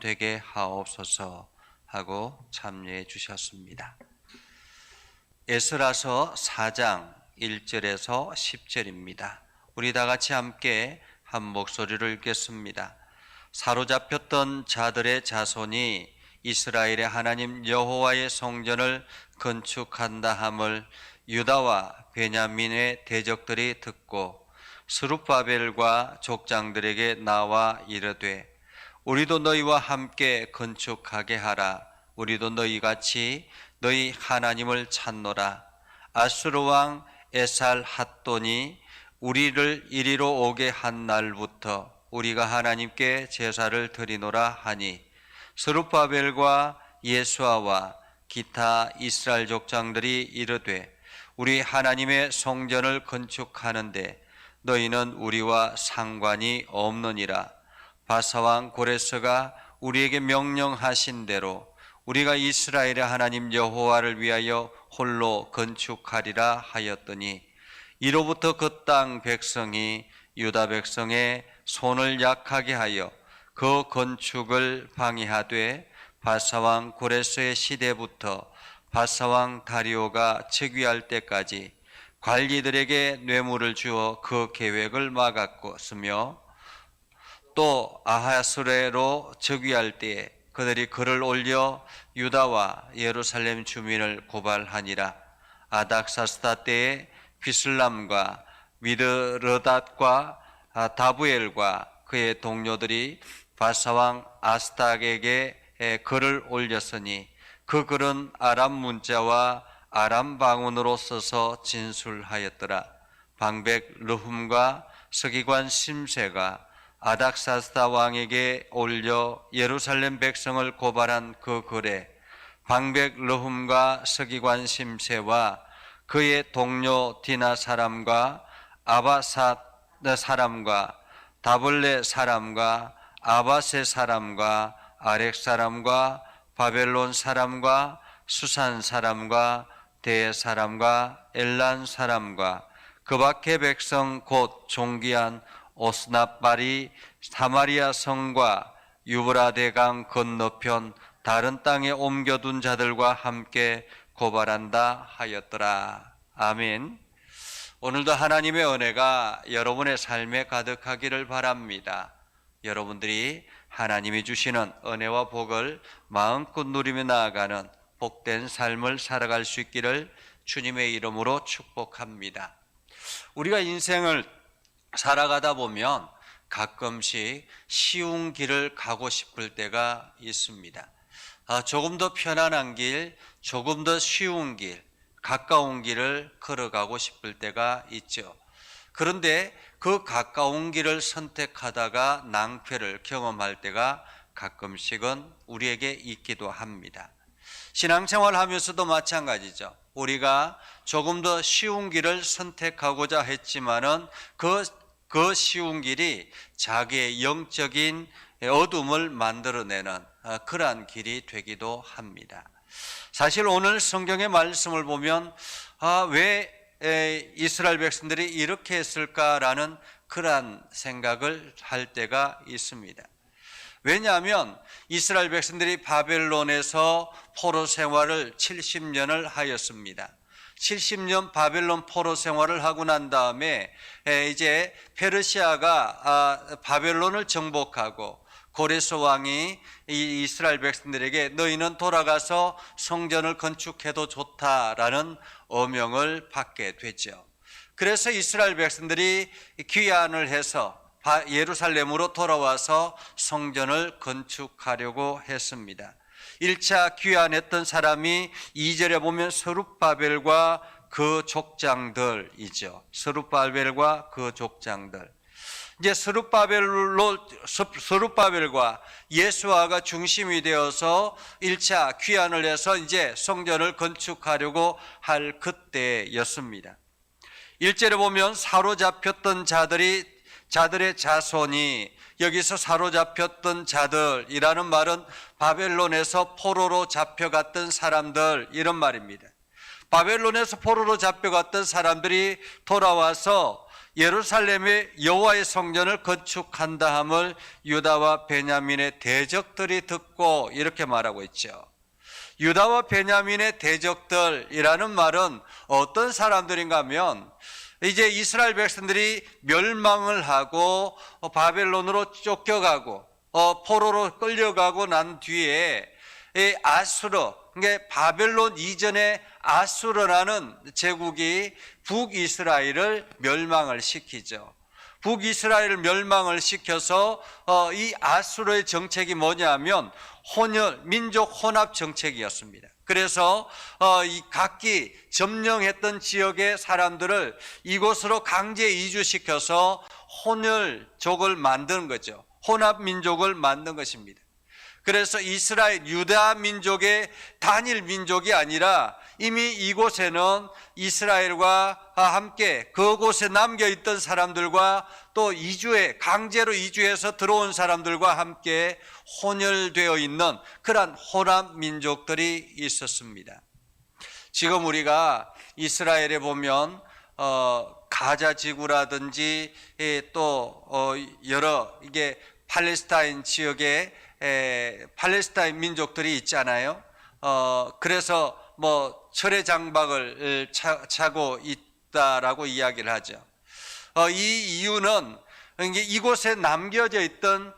되게 하옵소서 하고 참여해 주셨습니다. 에스라서 4장 1절에서 10절입니다. 우리 다 같이 함께 한 목소리로 읽겠습니다. 사로잡혔던 자들의 자손이 이스라엘의 하나님 여호와의 성전을 건축한다 함을 유다와 베냐민의 대적들이 듣고 스룹바벨과 족장들에게 나와 이르되 우리도 너희와 함께 건축하게 하라. 우리도 너희같이 너희 하나님을 찾노라. 아수르 왕 에살핫돈이 우리를 이리로 오게 한 날부터 우리가 하나님께 제사를 드리노라 하니 스룹바벨과 예수아와 기타 이스라엘 족장들이 이르되 우리 하나님의 성전을 건축하는데 너희는 우리와 상관이 없느니라. 바사왕 고레스가 우리에게 명령하신 대로 우리가 이스라엘의 하나님 여호와를 위하여 홀로 건축하리라 하였더니 이로부터 그 땅 백성이 유다 백성의 손을 약하게 하여 그 건축을 방해하되 바사왕 고레스의 시대부터 바사왕 다리오가 즉위할 때까지 관리들에게 뇌물을 주어 그 계획을 막았으며 또 아하스레로 즉위할 때에 그들이 글을 올려 유다와 예루살렘 주민을 고발하니라. 아닥사스다 때에 비슬람과 미드르닷과 다부엘과 그의 동료들이 바사왕 아스닥에게 글을 올렸으니 그 글은 아람 문자와 아람 방언으로 써서 진술하였더라. 방백 르훔과 서기관 심세가 아닥사스다 왕에게 올려 예루살렘 백성을 고발한 그 글에 방백 르훔과 서기관 심세와 그의 동료 디나 사람과 아바삿 사람과 다블레 사람과 아바세 사람과 아렉 사람과 바벨론 사람과 수산 사람과 대 사람과 엘란 사람과 그 밖의 백성 곧 종기한 오스납발이 사마리아 성과 유브라데강 건너편 다른 땅에 옮겨둔 자들과 함께 고발한다 하였더라. 아멘. 오늘도 하나님의 은혜가 여러분의 삶에 가득하기를 바랍니다. 여러분들이 하나님이 주시는 은혜와 복을 마음껏 누리며 나아가는 복된 삶을 살아갈 수 있기를 주님의 이름으로 축복합니다. 우리가 인생을 살아가다 보면 가끔씩 쉬운 길을 가고 싶을 때가 있습니다. 조금 더 편안한 길, 조금 더 쉬운 길, 가까운 길을 걸어가고 싶을 때가 있죠. 그런데 그 가까운 길을 선택하다가 낭패를 경험할 때가 가끔씩은 우리에게 있기도 합니다. 신앙생활 하면서도 마찬가지죠. 우리가 조금 더 쉬운 길을 선택하고자 했지만은 그 쉬운 길이 자기의 영적인 어둠을 만들어내는 그러한 길이 되기도 합니다. 사실 오늘 성경의 말씀을 보면 왜 이스라엘 백성들이 이렇게 했을까라는 그러한 생각을 할 때가 있습니다. 왜냐하면 이스라엘 백성들이 바벨론에서 포로 생활을 70년을 하였습니다. 70년 바벨론 포로 생활을 하고 난 다음에 이제 페르시아가 바벨론을 정복하고 고레스 왕이 이 이스라엘 백성들에게 너희는 돌아가서 성전을 건축해도 좋다라는 어명을 받게 되죠. 그래서 이스라엘 백성들이 귀환을 해서 예루살렘으로 돌아와서 성전을 건축하려고 했습니다. 1차 귀환했던 사람이 2절에 보면 스룹바벨과 그 족장들이죠. 스룹바벨과 그 족장들. 이제 스룹바벨과 예수아가 중심이 되어서 1차 귀환을 해서 이제 성전을 건축하려고 할 그때였습니다. 1절에 보면 사로잡혔던 자들의 자손이, 여기서 사로잡혔던 자들이라는 말은 바벨론에서 포로로 잡혀갔던 사람들, 이런 말입니다. 바벨론에서 포로로 잡혀갔던 사람들이 돌아와서 예루살렘의 여호와의 성전을 건축한다 함을 유다와 베냐민의 대적들이 듣고 이렇게 말하고 있죠. 유다와 베냐민의 대적들이라는 말은 어떤 사람들인가 하면 이제 이스라엘 백성들이 멸망을 하고 바벨론으로 쫓겨가고 포로로 끌려가고 난 뒤에 아수르, 그러니까 바벨론 이전에 아수르라는 제국이 북이스라엘을 멸망을 시키죠. 북이스라엘을 멸망을 시켜서 이 아수르의 정책이 뭐냐면 혼혈, 민족 혼합 정책이었습니다. 그래서 이 각기 점령했던 지역의 사람들을 이곳으로 강제 이주시켜서 혼혈족을 만드는 거죠. 혼합 민족을 만든 것입니다. 그래서 이스라엘 유다 민족의 단일 민족이 아니라 이미 이곳에는 이스라엘과 함께 그곳에 남겨있던 사람들과 또 강제로 이주해서 들어온 사람들과 함께 혼혈되어 있는 그러한 혼합 민족들이 있었습니다. 지금 우리가 이스라엘에 보면 가자 지구라든지 또 여러 이게 팔레스타인 지역에 팔레스타인 민족들이 있잖아요. 그래서 뭐 철의 장박을 차고 있다라고 이야기를 하죠. 이 이유는 이곳에 남겨져 있던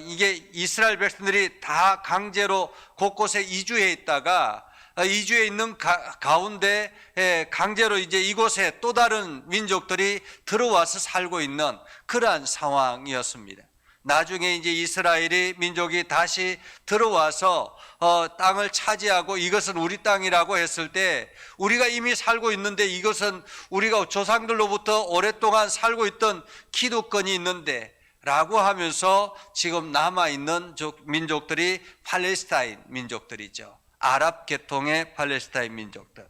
이게 이스라엘 백성들이 다 강제로 곳곳에 이주해 있다가 이주해 있는 가운데 강제로 이제 이곳에 또 다른 민족들이 들어와서 살고 있는 그러한 상황이었습니다. 나중에 이제 이스라엘이 민족이 다시 들어와서 땅을 차지하고 이것은 우리 땅이라고 했을 때 우리가 이미 살고 있는데 이것은 우리가 조상들로부터 오랫동안 살고 있던 기득권이 있는데 라고 하면서 지금 남아있는 민족들이 팔레스타인 민족들이죠. 아랍 계통의 팔레스타인 민족들.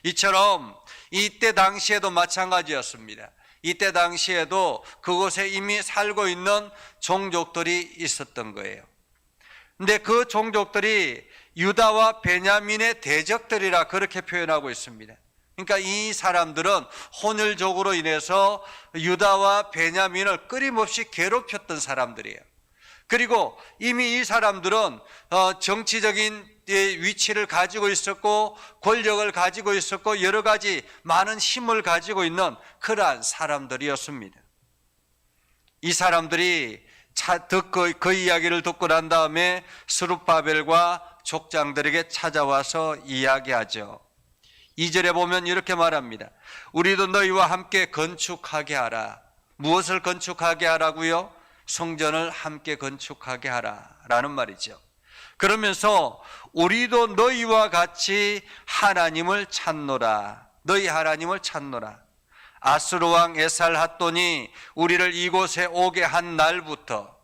이처럼 이때 당시에도 마찬가지였습니다. 이때 당시에도 그곳에 이미 살고 있는 종족들이 있었던 거예요. 근데 그 종족들이 유다와 베냐민의 대적들이라 그렇게 표현하고 있습니다. 그러니까 이 사람들은 혼혈족으로 인해서 유다와 베냐민을 끊임없이 괴롭혔던 사람들이에요. 그리고 이미 이 사람들은 정치적인 위치를 가지고 있었고 권력을 가지고 있었고 여러 가지 많은 힘을 가지고 있는 그러한 사람들이었습니다. 이 사람들이 그 이야기를 듣고 난 다음에 스룹바벨과 족장들에게 찾아와서 이야기하죠. 2절에 보면 이렇게 말합니다. 우리도 너희와 함께 건축하게 하라. 무엇을 건축하게 하라고요? 성전을 함께 건축하게 하라라는 말이죠. 그러면서 우리도 너희와 같이 하나님을 찾노라. 너희 하나님을 찾노라. 아수르 왕 에살핫돈이 우리를 이곳에 오게 한 날부터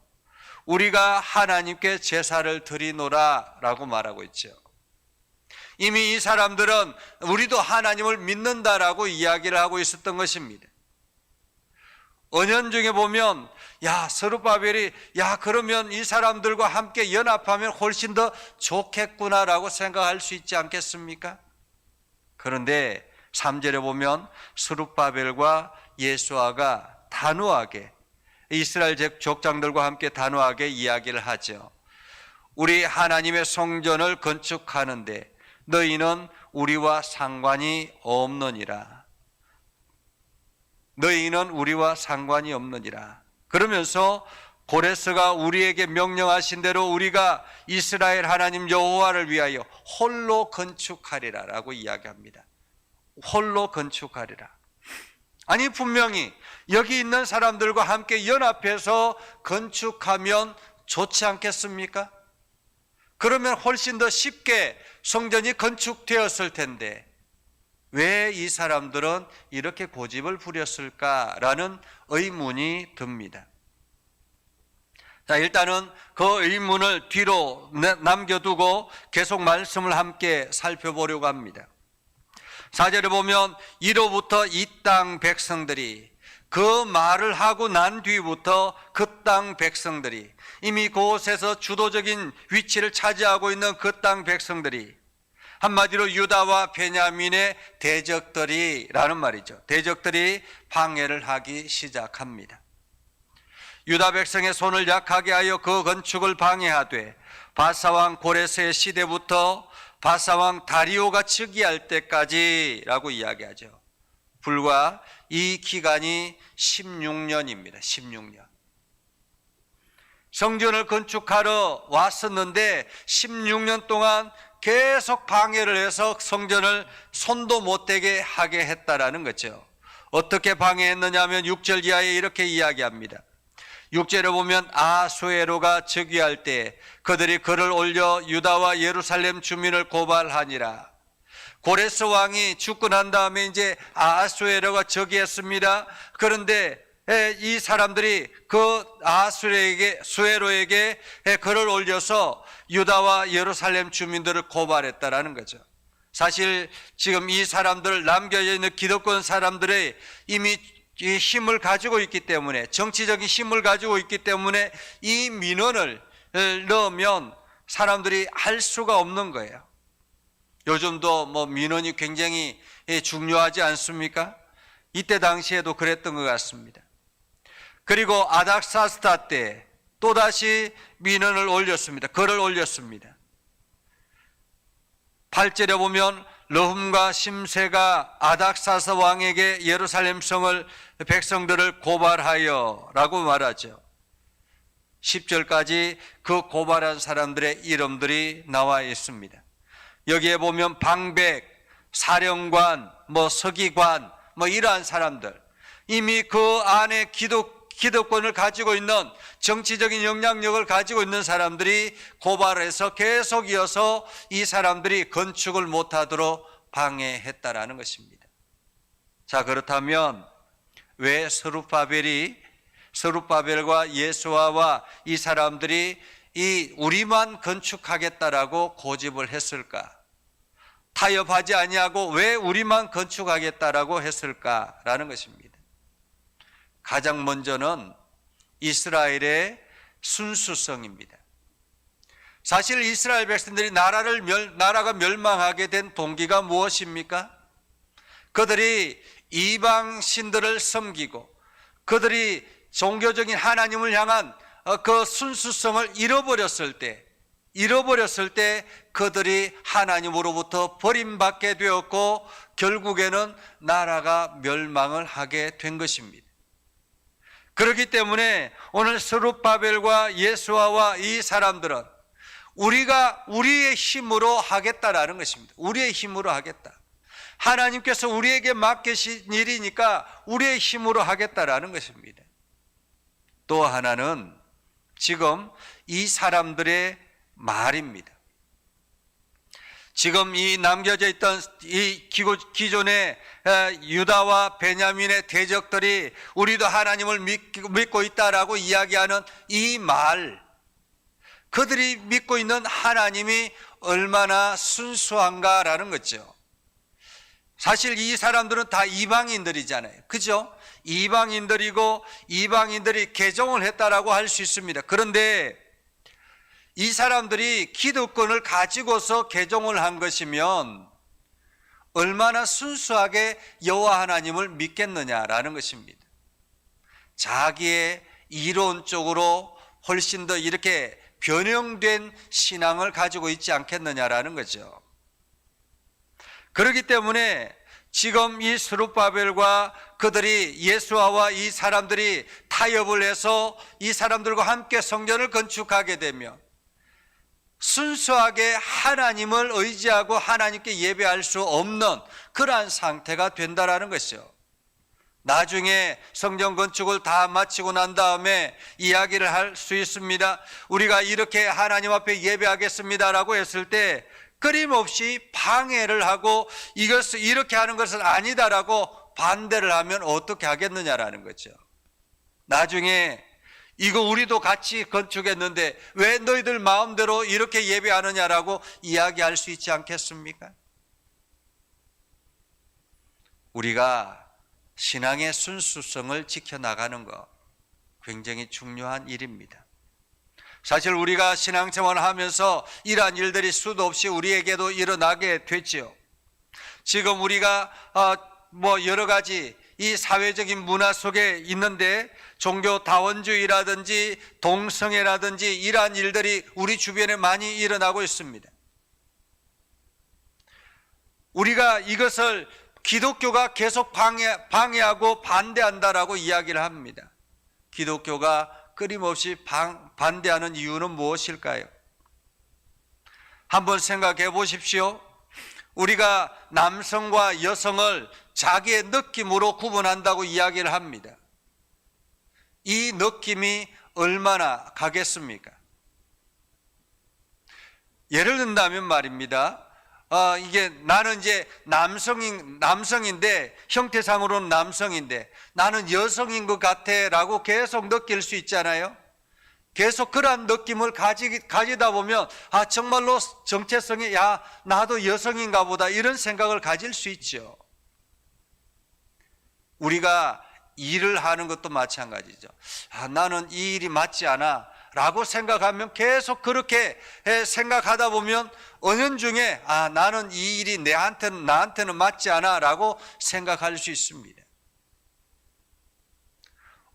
우리가 하나님께 제사를 드리노라 라고 말하고 있죠. 이미 이 사람들은 우리도 하나님을 믿는다라고 이야기를 하고 있었던 것입니다. 언연중에 보면 스룹바벨이 그러면 이 사람들과 함께 연합하면 훨씬 더 좋겠구나라고 생각할 수 있지 않겠습니까? 그런데 3절에 보면 스룹바벨과 예수아가 단호하게 이스라엘 족장들과 함께 단호하게 이야기를 하죠. 우리 하나님의 성전을 건축하는데 너희는 우리와 상관이 없느니라. 너희는 우리와 상관이 없느니라. 그러면서 고레스가 우리에게 명령하신 대로 우리가 이스라엘 하나님 여호와를 위하여 홀로 건축하리라 라고 이야기합니다. 홀로 건축하리라. 아니 분명히 여기 있는 사람들과 함께 연합해서 건축하면 좋지 않겠습니까? 그러면 훨씬 더 쉽게 성전이 건축되었을 텐데 왜 이 사람들은 이렇게 고집을 부렸을까라는 의문이 듭니다. 자, 일단은 그 의문을 뒤로 남겨두고 계속 말씀을 함께 살펴보려고 합니다. 4절에 보면 이로부터 이 땅 백성들이 그 말을 하고 난 뒤부터 그 땅 백성들이 이미 그곳에서 주도적인 위치를 차지하고 있는 그 땅 백성들이 한마디로 유다와 베냐민의 대적들이라는 말이죠. 대적들이 방해를 하기 시작합니다. 유다 백성의 손을 약하게 하여 그 건축을 방해하되 바사왕 고레스의 시대부터 바사왕 다리오가 즉위할 때까지라고 이야기하죠. 불과 이 기간이 16년입니다. 16년. 성전을 건축하러 왔었는데 16년 동안 계속 방해를 해서 성전을 손도 못 대게 하게 했다라는 거죠. 어떻게 방해했느냐 하면 6절 이하에 이렇게 이야기합니다. 6절에 보면 아수에로가 즉위할 때 그들이 글을 올려 유다와 예루살렘 주민을 고발하니라. 고레스 왕이 죽고 난 다음에 이제 아수에로가 즉위했습니다. 그런데 이 사람들이 그 아수에로에게 글을 올려서 유다와 예루살렘 주민들을 고발했다라는 거죠. 사실 지금 이 사람들, 남겨져 있는 기득권 사람들의 이미 이 힘을 가지고 있기 때문에, 정치적인 힘을 가지고 있기 때문에 이 민원을 넣으면 사람들이 할 수가 없는 거예요. 요즘도 뭐 민원이 굉장히 중요하지 않습니까? 이때 당시에도 그랬던 것 같습니다. 그리고 아닥사스다 때 또다시 민원을 올렸습니다. 글을 올렸습니다. 8절에 보면 르훔과 심세가 아닥사스 왕에게 예루살렘 성을 백성들을 고발하여 라고 말하죠. 10절까지 그 고발한 사람들의 이름들이 나와 있습니다. 여기에 보면 방백, 사령관, 서기관, 이러한 사람들, 이미 그 안에 기득권을 가지고 있는, 정치적인 영향력을 가지고 있는 사람들이 고발해서 계속 이어서 이 사람들이 건축을 못하도록 방해했다라는 것입니다. 자, 그렇다면 왜 스룹바벨과 예수아와 이 사람들이 우리만 건축하겠다라고 고집을 했을까? 타협하지 아니하고 왜 우리만 건축하겠다라고 했을까라는 것입니다. 가장 먼저는 이스라엘의 순수성입니다. 사실 이스라엘 백성들이 나라가 멸망하게 된 동기가 무엇입니까? 그들이 이방 신들을 섬기고 그들이 종교적인 하나님을 향한 그 순수성을 잃어버렸을 때 그들이 하나님으로부터 버림받게 되었고 결국에는 나라가 멸망을 하게 된 것입니다. 그렇기 때문에 오늘 스룹바벨과 예수아와 이 사람들은 우리가 우리의 힘으로 하겠다라는 것입니다. 우리의 힘으로 하겠다. 하나님께서 우리에게 맡기신 일이니까 우리의 힘으로 하겠다라는 것입니다. 또 하나는 지금 이 사람들의 말입니다. 지금 이 남겨져 있던 이 기존의 유다와 베냐민의 대적들이 우리도 하나님을 믿고 있다라고 이야기하는 이 말, 그들이 믿고 있는 하나님이 얼마나 순수한가라는 거죠. 사실 이 사람들은 다 이방인들이잖아요. 그죠? 이방인들이고 이방인들이 개종을 했다라고 할 수 있습니다. 그런데 이 사람들이 기득권을 가지고서 개종을 한 것이면 얼마나 순수하게 여호와 하나님을 믿겠느냐라는 것입니다. 자기의 이론적으로 훨씬 더 이렇게 변형된 신앙을 가지고 있지 않겠느냐라는 거죠. 그렇기 때문에 지금 이 스룹바벨과 그들이 예수아와 이 사람들이 타협을 해서 이 사람들과 함께 성전을 건축하게 되면 순수하게 하나님을 의지하고 하나님께 예배할 수 없는 그러한 상태가 된다라는 것이죠. 나중에 성전 건축을 다 마치고 난 다음에 이야기를 할 수 있습니다. 우리가 이렇게 하나님 앞에 예배하겠습니다라고 했을 때 끊임없이 방해를 하고 이것을 이렇게 하는 것은 아니다라고 반대를 하면 어떻게 하겠느냐라는 거죠. 나중에 이거 우리도 같이 건축했는데 왜 너희들 마음대로 이렇게 예배하느냐라고 이야기할 수 있지 않겠습니까? 우리가 신앙의 순수성을 지켜나가는 것 굉장히 중요한 일입니다. 사실 우리가 신앙생활을 하면서 이러한 일들이 수도 없이 우리에게도 일어나게 됐지요. 지금 우리가 여러 가지 이 사회적인 문화 속에 있는데 종교 다원주의라든지 동성애라든지 이러한 일들이 우리 주변에 많이 일어나고 있습니다. 우리가 이것을 기독교가 계속 방해하고 반대한다라고 이야기를 합니다. 기독교가 끊임없이 반대하는 이유는 무엇일까요? 한번 생각해 보십시오. 우리가 남성과 여성을 자기의 느낌으로 구분한다고 이야기를 합니다. 이 느낌이 얼마나 가겠습니까? 예를 든다면 말입니다. 이게 나는 이제 남성인데, 형태상으로는 남성인데 나는 여성인 것 같아 라고 계속 느낄 수 있잖아요. 계속 그러한 느낌을 가지다 보면 정말로 정체성이 나도 여성인가 보다 이런 생각을 가질 수 있죠. 우리가 일을 하는 것도 마찬가지죠. 나는 이 일이 맞지 않아 라고 생각하면 계속 그렇게 생각하다 보면 은연중에 나는 이 일이 나한테는 맞지 않아 라고 생각할 수 있습니다.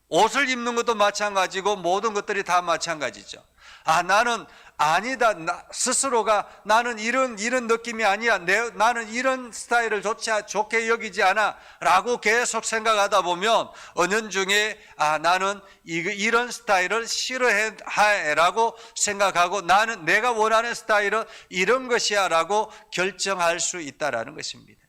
옷을 입는 것도 마찬가지고 모든 것들이 다 마찬가지죠. 나는 아니다. 스스로가 나는 이런 느낌이 아니야. 나는 이런 스타일을 좋게 여기지 않아 라고 계속 생각하다 보면 은연중에 나는 이런 스타일을 싫어해 라고 생각하고 나는 내가 원하는 스타일은 이런 것이야 라고 결정할 수 있다라는 것입니다.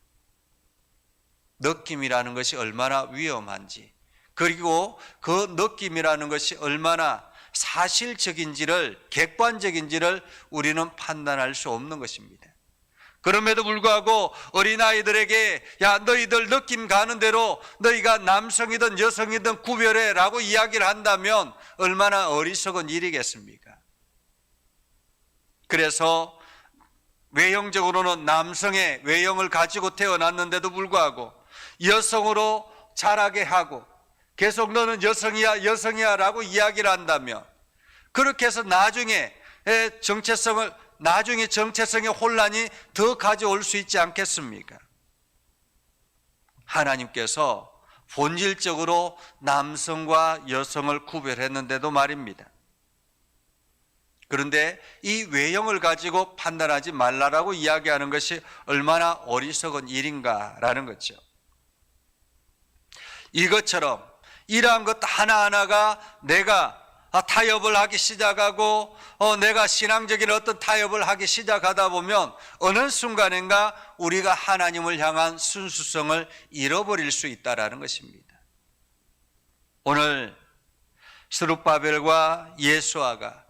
느낌이라는 것이 얼마나 위험한지, 그리고 그 느낌이라는 것이 얼마나 사실적인지를, 객관적인지를 우리는 판단할 수 없는 것입니다. 그럼에도 불구하고 어린아이들에게 너희들 느낌 가는 대로 너희가 남성이든 여성이든 구별해 라고 이야기를 한다면 얼마나 어리석은 일이겠습니까? 그래서 외형적으로는 남성의 외형을 가지고 태어났는데도 불구하고 여성으로 자라게 하고 계속 너는 여성이야 라고 이야기를 한다면, 그렇게 해서 나중에 정체성의 혼란이 더 가져올 수 있지 않겠습니까? 하나님께서 본질적으로 남성과 여성을 구별했는데도 말입니다. 그런데 이 외형을 가지고 판단하지 말라라고 이야기하는 것이 얼마나 어리석은 일인가라는 거죠. 이것처럼 이러한 것 하나하나가 내가 타협을 하기 시작하고 내가 신앙적인 어떤 타협을 하기 시작하다 보면 어느 순간인가 우리가 하나님을 향한 순수성을 잃어버릴 수 있다는 것입니다. 오늘 스룹바벨과 예수아가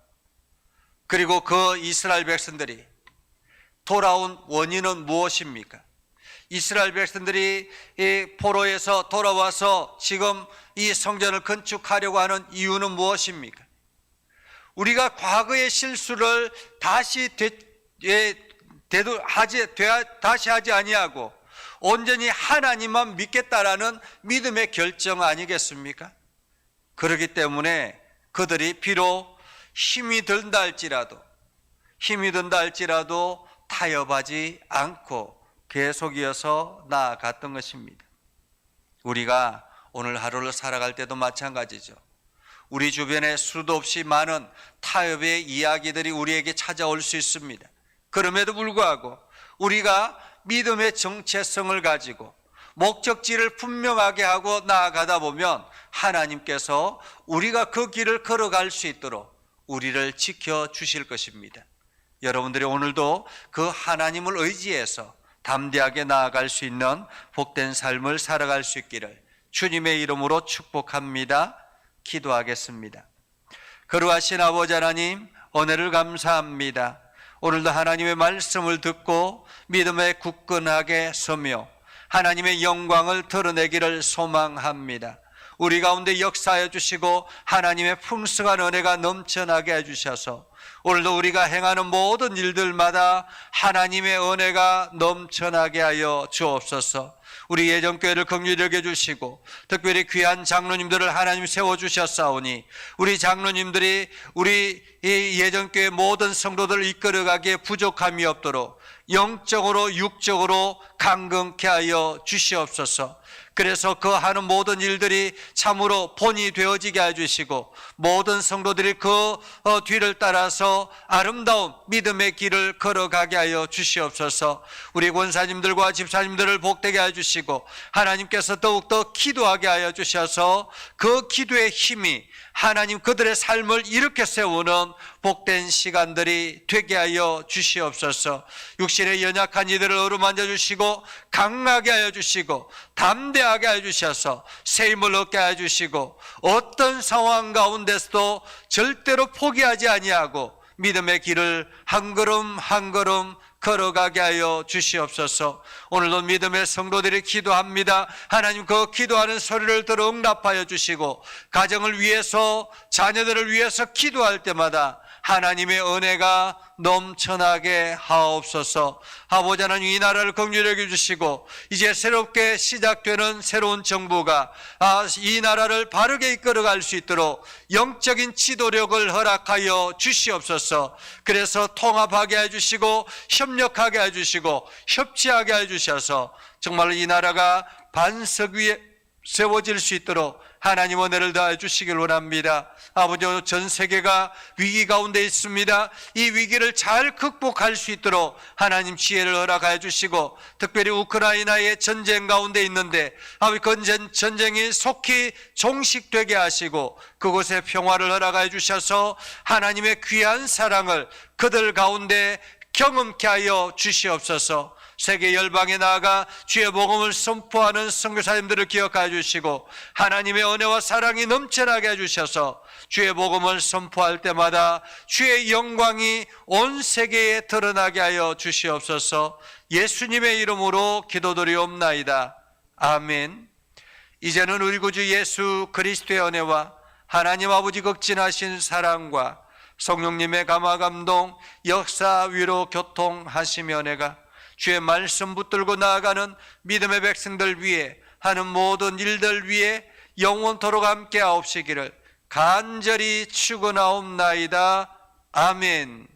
그리고 그 이스라엘 백성들이 돌아온 원인은 무엇입니까? 이스라엘 백성들이 이 포로에서 돌아와서 지금 이 성전을 건축하려고 하는 이유는 무엇입니까? 우리가 과거의 실수를 다시 하지 아니하고 온전히 하나님만 믿겠다라는 믿음의 결정 아니겠습니까? 그렇기 때문에 그들이 비록 힘이 든다 할지라도 타협하지 않고 계속 이어서 나아갔던 것입니다. 우리가 오늘 하루를 살아갈 때도 마찬가지죠. 우리 주변에 수도 없이 많은 타협의 이야기들이 우리에게 찾아올 수 있습니다. 그럼에도 불구하고 우리가 믿음의 정체성을 가지고 목적지를 분명하게 하고 나아가다 보면 하나님께서 우리가 그 길을 걸어갈 수 있도록 우리를 지켜주실 것입니다. 여러분들이 오늘도 그 하나님을 의지해서 담대하게 나아갈 수 있는 복된 삶을 살아갈 수 있기를 주님의 이름으로 축복합니다. 기도하겠습니다. 거룩하신 아버지 하나님, 은혜를 감사합니다. 오늘도 하나님의 말씀을 듣고 믿음에 굳건하게 서며 하나님의 영광을 드러내기를 소망합니다. 우리 가운데 역사해 주시고 하나님의 풍성한 은혜가 넘쳐나게 해주셔서 오늘도 우리가 행하는 모든 일들마다 하나님의 은혜가 넘쳐나게 하여 주옵소서. 우리 예전교회를 긍휼히 여겨주시고 특별히 귀한 장로님들을 하나님 세워주셨사오니 우리 장로님들이 우리 이 예전교회 모든 성도들을 이끌어가기에 부족함이 없도록 영적으로 육적으로 강건케 하여 주시옵소서. 그래서 그 하는 모든 일들이 참으로 본이 되어지게 해주시고 모든 성도들이 그 뒤를 따라서 아름다운 믿음의 길을 걸어가게 하여 주시옵소서. 우리 권사님들과 집사님들을 복되게 해주시고 하나님께서 더욱더 기도하게 하여 주셔서 그 기도의 힘이 하나님 그들의 삶을 일으켜 세우는 복된 시간들이 되게 하여 주시옵소서. 육신의 연약한 이들을 어루만져 주시고 강하게 하여 주시고 담대하게 하여 주셔서 새 힘을 얻게 하여 주시고 어떤 상황 가운데서도 절대로 포기하지 아니하고 믿음의 길을 한 걸음 한 걸음 걸어가게 하여 주시옵소서. 오늘도 믿음의 성도들이 기도합니다. 하나님 그 기도하는 소리를 들어 응답하여 주시고 가정을 위해서 자녀들을 위해서 기도할 때마다 하나님의 은혜가 넘쳐나게 하옵소서. 아버지 하나님 이 나라를 긍휼히 여겨주시고 이제 새롭게 시작되는 새로운 정부가 이 나라를 바르게 이끌어갈 수 있도록 영적인 지도력을 허락하여 주시옵소서. 그래서 통합하게 해주시고 협력하게 해주시고 협치하게 해주셔서 정말 이 나라가 반석 위에 세워질 수 있도록 하나님 은혜를 다해 주시길 원합니다. 아버지 전 세계가 위기 가운데 있습니다. 이 위기를 잘 극복할 수 있도록 하나님 지혜를 허락하여 주시고 특별히 우크라이나의 전쟁 가운데 있는데 아버지 그 전쟁이 속히 종식되게 하시고 그곳에 평화를 허락하여 주셔서 하나님의 귀한 사랑을 그들 가운데 경험케 하여 주시옵소서. 세계 열방에 나아가 주의 복음을 선포하는 선교사님들을 기억하여 주시고 하나님의 은혜와 사랑이 넘쳐나게 해주셔서 주의 복음을 선포할 때마다 주의 영광이 온 세계에 드러나게 하여 주시옵소서. 예수님의 이름으로 기도드리옵나이다. 아멘. 이제는 우리 구주 예수 그리스도의 은혜와 하나님 아버지 극진하신 사랑과 성령님의 감화감동 역사 위로 교통하시며 은혜가 주의 말씀 붙들고 나아가는 믿음의 백성들 위해 하는 모든 일들 위해 영원토록 함께 하옵시기를 간절히 축원하옵나이다. 아멘.